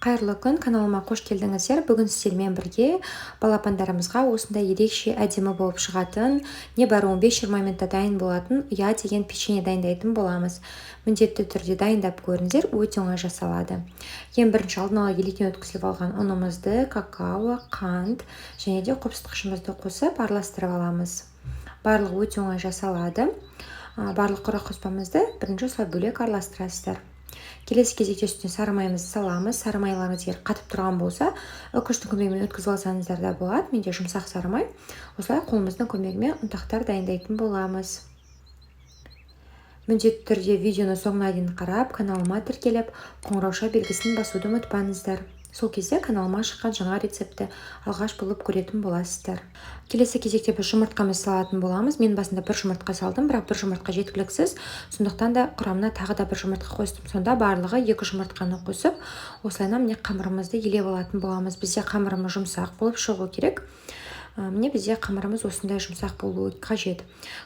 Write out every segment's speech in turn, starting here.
Қайырлы күн, каналыма қош келдіңіздер. Бүгін сіздермен бірге балапандарымызға осындай ерекше әдемі болып шығатын, небәрі 15-20 минутта дайын болатын ұя деген печенье дайындайтын боламыз. Міндетті түрде дайындап көріңіздер, өте оңай жасалады. Ең бірінші алдын ала електен өткізіліп алған ұнымызды, какао, қант және де қопсытқышымызды қосып араластырып аламыз. Барлығы өте оңай жасалады. Барлық құрақ қоспамызды бірінші осылай бөлек араластырасыздар. Келесі кезекте үстіне сары майымызды саламыз. Сары майларыңыз егер қатып тұрған болса, үкіштің көмегімен өткізіп алсаңыздар да болады. Менде жұмсақ сары май. Осылай қолымыздың көмегімен ұнтақтар дайындайтын боламыз. Міндетті түрде видеоны соңына дейін қарап, каналыма тіркеліп, қоңырауша белгісін басуды ұмытпаңыздар. Сол кезде каналыма шыққан жаңа рецепті алғаш болып көретін боласыздар. Келесі кезекте біз жұмыртқамызды салатын боламыз. Мен басында бір жұмыртқа салдым, бірақ бір жұмыртқа жеткіліксіз. Сондықтан да құрамына тағы да бір жұмыртқа қостым. Сонда барлығы 2 жұмыртқаны қосып, осылайна міне қамырымызды елеп алатын боламыз. Бізде қамырымыз жұмсақ болып шығу керек. Міне бізде қамырымыз осындай жұмсақ болуы қажет.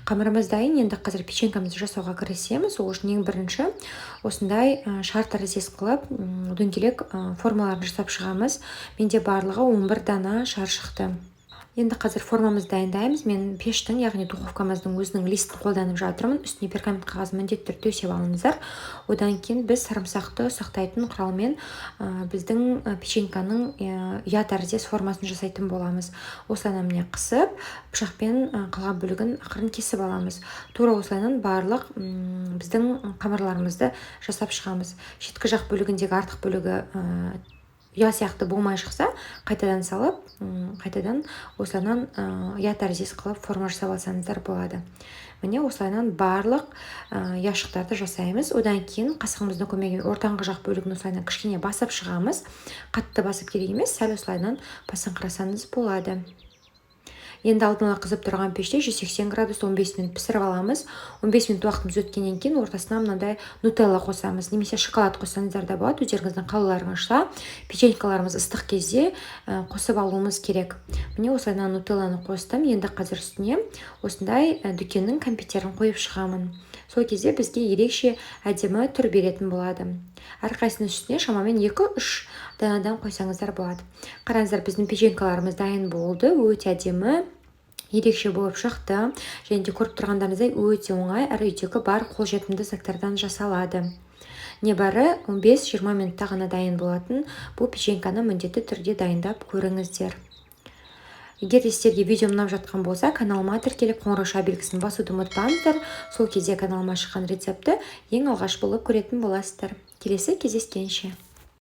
Қамырымыз дайын, енді қазір печенькамызды жасауға кірісеміз. Ол үшін ең бірінші осындай шар тәріздес қылып дөңгелек формаларын жасап шығамыз. Менде барлығы 11 дана шар шықты. Енді қазір формамызды дайындаймыз. Мен пештің, яғни духовкамыздың өзінің листін қолданып жатырмын. Үстіне пергамент қағаз міндетті түрде төсеп алыңыздар. Одан кейін біз сарымсақты сақтайтын құралмен біздің печеньканың ұя тәріздес формасын жасайтын боламыз. Осылайна міне қысып, пышақпен қалған бөлігін ақырын кесіп аламыз. Тура осылайнан барлық біздің қамырларымызды жасап шығамыз. Шеткі жақ бөлігіндегі артық бөлігі ұя сияқты болмай шықса, қайтадан салып, қайтадан осылайнан ұя тәріздес қылып форма жасап алсаңыздар болады. Міне осылайнан барлық ұяшықтарды жасаймыз. Одан кейін қасығымыздың көмегімен ортаңғы жақ бөлігін осылайнан кішкене басып шығамыз. Қатты басып керек емес, сәл осылайнан басыңқырасаңыз болады. Енді алдын ала қызып тұрған пеште 180 градус 15 минут пісіріп аламыз. 15 минут уақытымыз өткеннен кейін ортасына мынандай нутелла қосамыз, немесе шоколад қоссаңыздар да болады, өздеріңіздің қалауларыңызша. Печенькаларымыз ыстық кезде қосып алуымыз керек. Міне осылайна нутелланы қостым. Енді қазір үстіне осындай дүкеннің кәмпиттерін қойып шығамын. Сол кезде бізге ерекше әдемі түр беретін болады. Әрқайсының үстіне шамамен 2-3 данадан қойсаңыздар болады. Қараңыздар, біздің печенькаларымыз дайын болды. Өте әдемі, ерекше болып шықты. Және де көріп тұрғандарыңыздай өте оңай, әрі үйдегі бар қолжетімді заттардан жасалады. Небәрі 15-20 минутта ғана дайын болатын бұл печеньканы міндетті түрде дайындап көріңіздер. Егер сіздерге видео ұнап жатқан болса, каналыма тіркеліп қоңырауша белгісін басуды ұмытпаңыздар. Сол кезде каналыма шыққан рецепті ең алғаш болып көретін боласыздар. Келесі кездескенше.